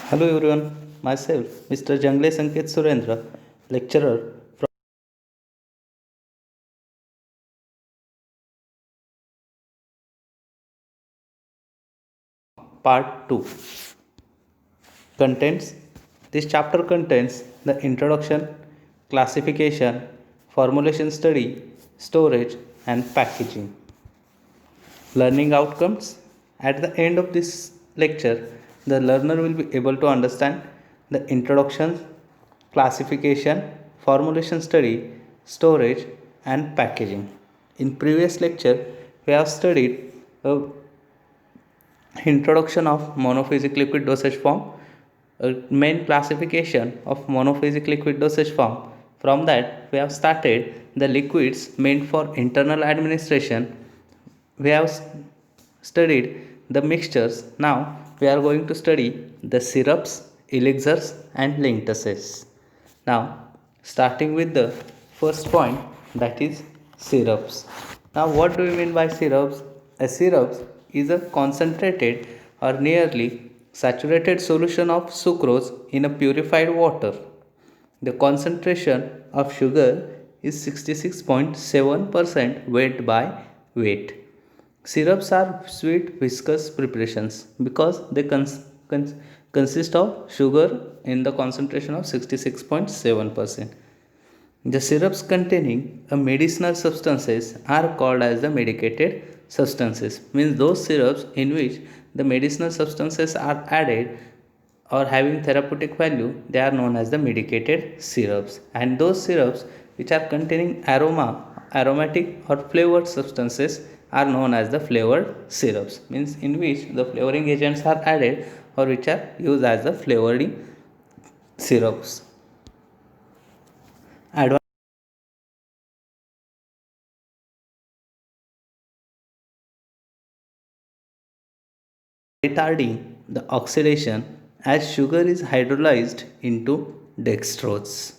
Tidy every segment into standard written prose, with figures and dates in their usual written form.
Hello everyone, myself Mr. Jangle Sanket Surendra, lecturer from Part 2. Contents. This chapter contains the introduction, classification, formulation study, storage, and packaging. Learning outcomes. At the end of this lecture, the learner will be able to understand the introduction, classification, formulation study, storage, and packaging. In previous lecture, we have studied introduction of monophasic liquid dosage form, main classification of monophasic liquid dosage form. From that we have started the liquids meant for internal administration. We have studied the mixtures. Now we are going to study the syrups, elixirs, and linctuses. Now starting with the first point, that is syrups. Now what do we mean by syrups? A syrup is a concentrated or nearly saturated solution of sucrose in a purified water. The concentration of sugar is 66.7% weight by weight. Syrups are sweet viscous preparations because they consist of sugar in the concentration of 66.7%. The syrups containing a medicinal substances are called as the medicated substances. Means those syrups in which the medicinal substances are added or having therapeutic value, they are known as the medicated syrups. And those syrups which are containing aromatic or flavored substances are known as the flavored syrups. Means in which the flavoring agents are added or which are used as the flavoring syrups. Retarding the oxidation as sugar is hydrolyzed into dextrose.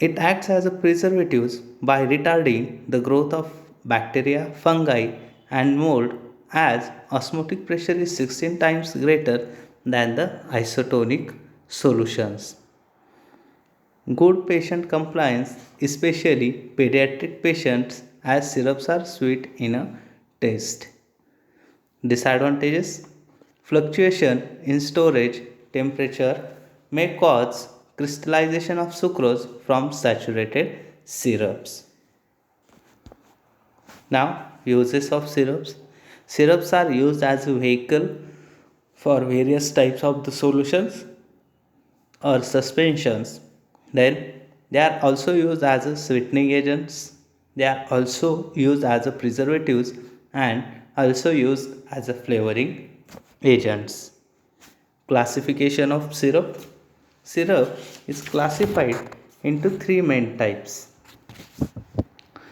It acts as a preservative by retarding the growth of bacteria, fungi, and mold as osmotic pressure is 16 times greater than the isotonic solutions. Good patient compliance, especially pediatric patients, as syrups are sweet in a taste. Disadvantages: fluctuation in storage temperature may cause crystallization of sucrose from saturated syrups. Now, uses of syrups. Syrups are used as a vehicle for various types of the solutions or suspensions. Then they are also used as a sweetening agents. They are also used as a preservatives and also used as a flavoring agents. Classification of syrup. Syrup is classified into three main types: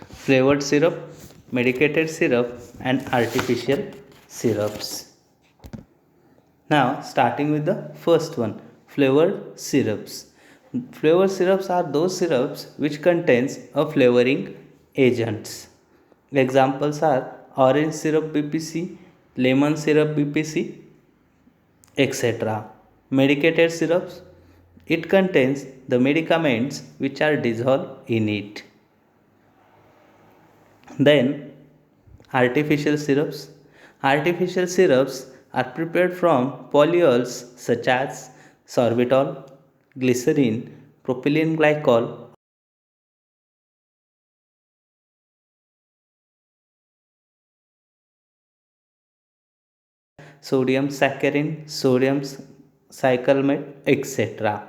flavored syrup, medicated syrup, and artificial syrups. Now, starting with the first one, flavored syrups. Flavored syrups are those syrups which contains a flavoring agents. Examples are orange syrup BPC, lemon syrup BPC, etc. Medicated syrups, it contains the medicaments which are dissolved in it. Then artificial syrups. Artificial syrups are prepared from polyols such as sorbitol, glycerin, propylene glycol, sodium saccharin, sodium cyclamate, etc.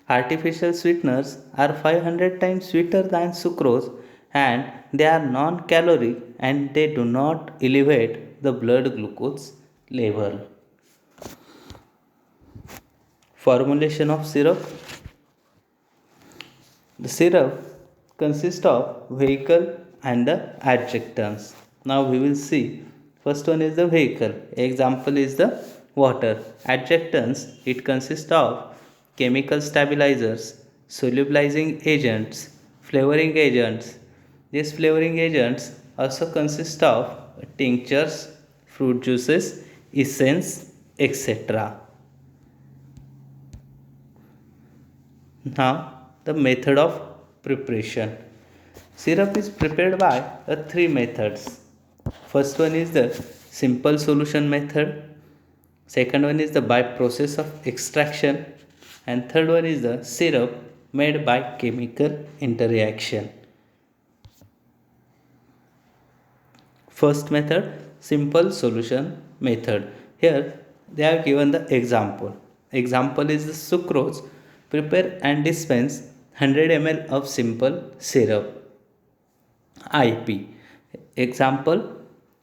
Artificial sweeteners are 500 times sweeter than sucrose and they are non-caloric and they do not elevate the blood glucose level. Formulation of syrup. The syrup consists of vehicle and the adjuvants. Now we will see. First one is the vehicle. Example is the water. Adjuvants, it consists of chemical stabilizers, solubilizing agents, flavoring agents. These flavoring agents also consist of tinctures, fruit juices, essence, etc. Now, the method of preparation. Syrup is prepared by three methods. First one is the simple solution method. Second one is the by process of extraction. And third one is the syrup made by chemical interaction. First method, simple solution method. Here they have given the example. Example is the sucrose. Prepare and dispense 100 ml of simple syrup. IP. Example,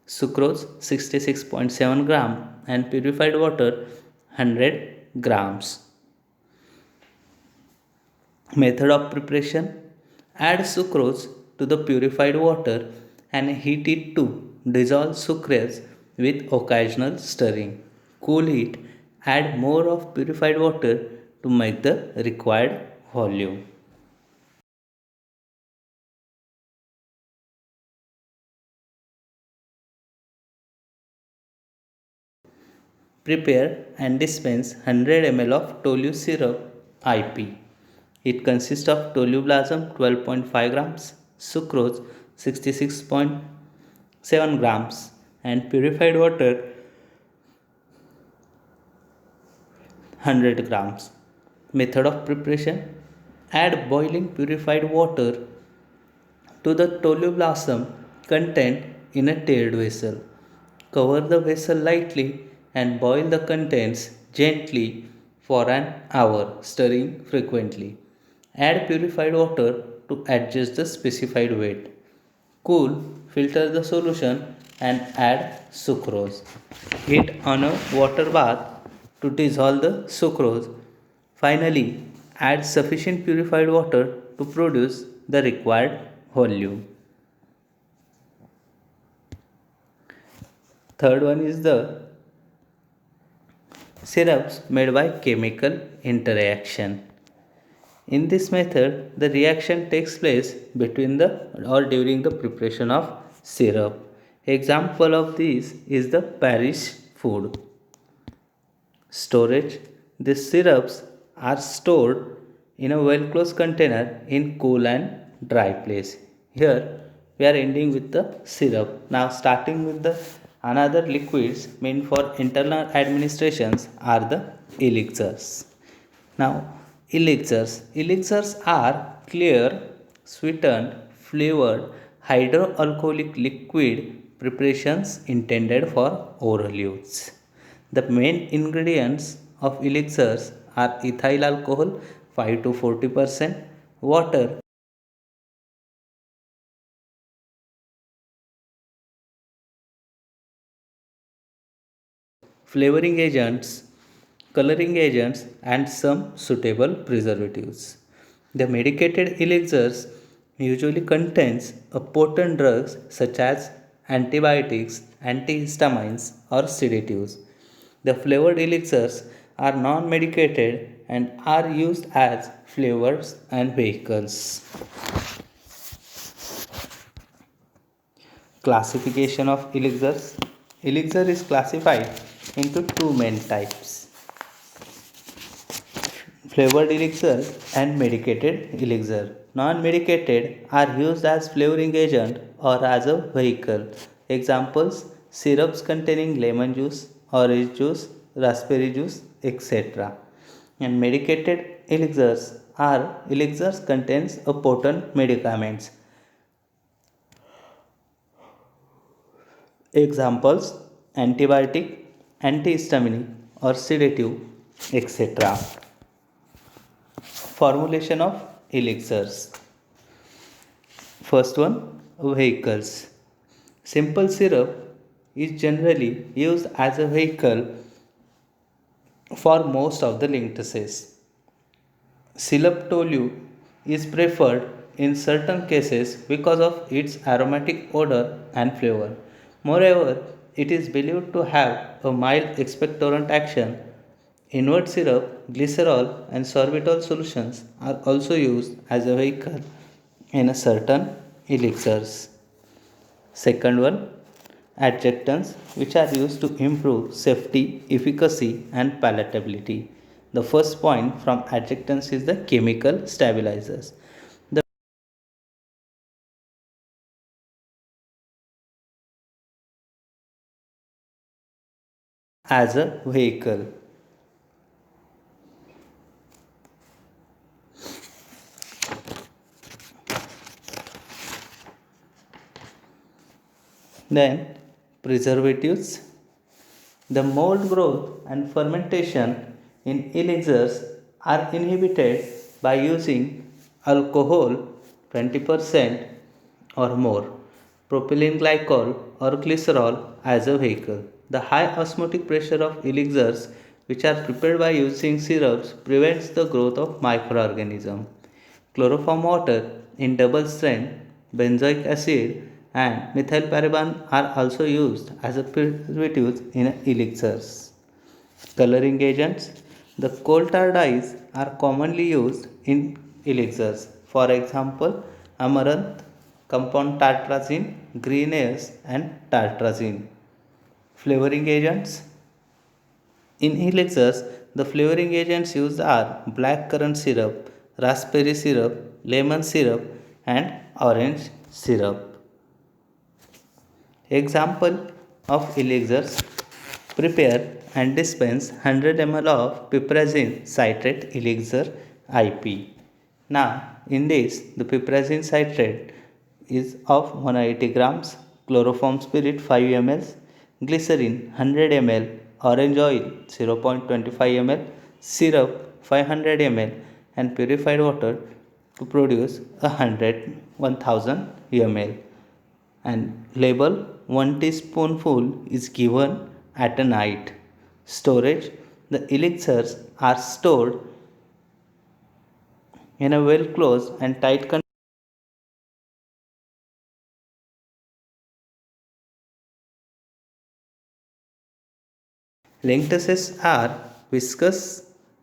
sucrose 66.7 gram and purified water 100 grams. Method of preparation, add sucrose to the purified water and heat it to dissolve sucrose with occasional stirring. Cool it, add more of purified water to make the required volume. Prepare and dispense 100 ml of Tolu syrup IP. It consists of tolublazum 12.5 grams, sucrose 66.7 grams and purified water 100 grams. Method of preparation, add boiling purified water to the tolublossom content in a tiered vessel. Cover the vessel lightly and boil the contents gently for an hour, stirring frequently. Add purified water to adjust the specified weight. Cool, filter the solution and add sucrose. Heat on a water bath to dissolve the sucrose. Finally, add sufficient purified water to produce the required volume. Third one is the syrups made by chemical interaction. In this method, the reaction takes place between the or during the preparation of syrup. Example of this is the Parish food. Storage. These syrups are stored in a well closed container in cool and dry place. Here we are ending with the syrup. Now starting with the another liquids meant for internal administrations are the elixirs. Now elixirs. Elixirs are clear, sweetened, flavored hydroalcoholic liquid preparations intended for oral use. The main ingredients of elixirs are ethyl alcohol 5 to 40%, water, flavoring agents, coloring agents, and some suitable preservatives. The medicated elixirs usually contains a potent drugs such as antibiotics, antihistamines, or sedatives. The flavored elixirs are non-medicated and are used as flavors and vehicles. Classification of elixirs. Elixir is classified into two main types, flavored elixir and medicated elixir. Non-medicated are used as flavoring agent or as a vehicle. Examples, syrups containing lemon juice, orange juice, raspberry juice, etc. And medicated elixirs are elixirs contains a potent medicaments. Examples, antibiotic, antihistaminic or sedative, etc. Formulation of elixirs. First one, vehicles. Simple syrup is generally used as a vehicle for most of the linctuses. Syrup tolu is preferred in certain cases because of its aromatic odor and flavor. Moreover, it is believed to have a mild expectorant action. Invert syrup, glycerol, and sorbitol solutions are also used as a vehicle in a certain elixirs. Second one, adjuvants which are used to improve safety, efficacy, and palatability. The first point from adjectives is the chemical stabilizers. The as a vehicle. Then preservatives. The mold growth and fermentation in elixirs are inhibited by using alcohol 20% or more, propylene glycol or glycerol as a vehicle. The high osmotic pressure of elixirs, which are prepared by using syrups, prevents the growth of microorganisms. Chloroform water in double strength, benzoic acid, and methylparaben are also used as a preservatives in elixirs. Coloring agents. The coal tar dyes are commonly used in elixirs. For example, amaranth, compound tartrazine, greeneas, and tartrazine. Flavoring agents. In elixirs, the flavoring agents used are black currant syrup, raspberry syrup, lemon syrup, and orange syrup. Example of elixirs: prepare and dispense 100 ml of piperazine citrate elixir IP. Now, in this, the piperazine citrate is of 180 grams, chloroform spirit 5 ml, glycerin 100 ml, orange oil 0.25 ml, syrup 500 ml, and purified water to produce 1000 ml. And label 1 teaspoonful is given at a night. Storage: the elixirs are stored in a well closed and tight container. Linctuses are viscous,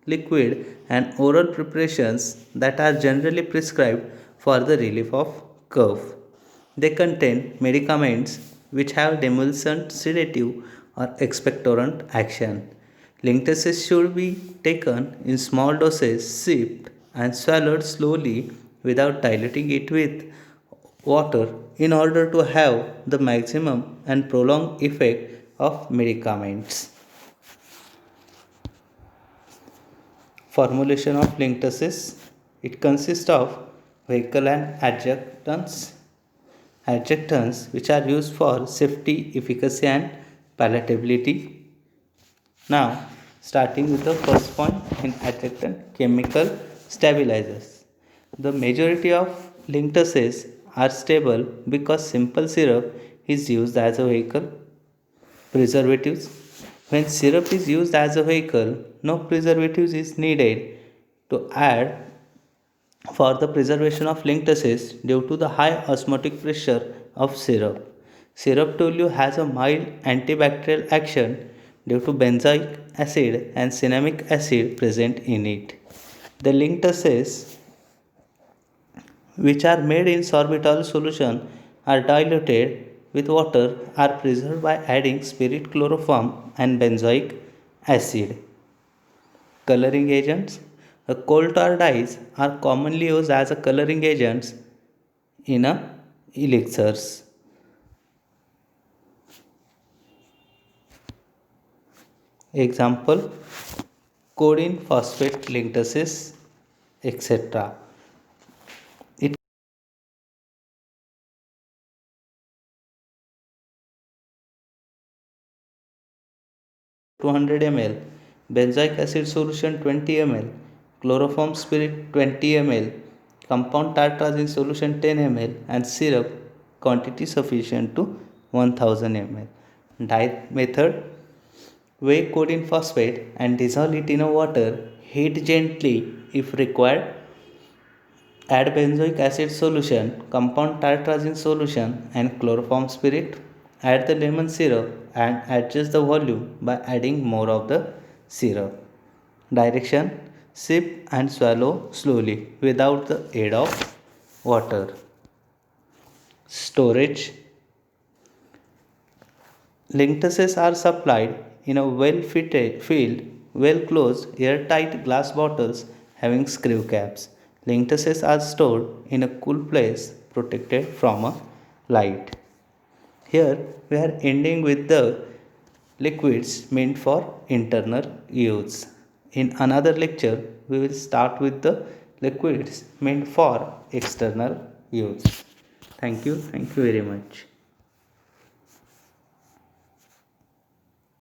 liquid, and oral preparations that are generally prescribed for the relief of cough. They contain medicaments which have demulcent, sedative, or expectorant action. Linctuses should be taken in small doses, sipped, and swallowed slowly without diluting it with water in order to have the maximum and prolonged effect of medicaments. Formulation of linctuses. It consists of vehicle and adjuncts. Adjuncts which are used for safety, efficacy, and palatability. Now, starting with the first point in adjunctant: chemical stabilizers. The majority of linctuses are stable because simple syrup is used as a vehicle. Preservatives. When syrup is used as a vehicle, no preservatives is needed to add for the preservation of linctuses due to the high osmotic pressure of syrup. Syrup tolu has a mild antibacterial action due to benzoic acid and cinnamic acid present in it. The linctuses, which are made in sorbitol solution, are diluted with water, are preserved by adding spirit chloroform and benzoic acid. Coloring agents. Coal tar dyes are commonly used as a coloring agents in elixirs. Example: codeine phosphate linctuses, etc. It 200 ml, benzoic acid solution 20 ml, chloroform spirit 20 ml, compound tartrazine solution 10 ml, and syrup quantity sufficient to 1000 ml. Dye method: weigh codeine phosphate and dissolve it in a water. Heat gently if required. Add benzoic acid solution, compound tartrazine solution, and chloroform spirit. Add the lemon syrup and adjust the volume by adding more of the syrup. Direction: sip and swallow slowly without the aid of water. Storage: linctuses are supplied in a well filled well closed, airtight glass bottles having screw caps. Linctuses are stored in a cool place protected from a light. Here we are ending with the liquids meant for internal use. In another lecture, we will start with the liquids meant for external use. Thank you very much.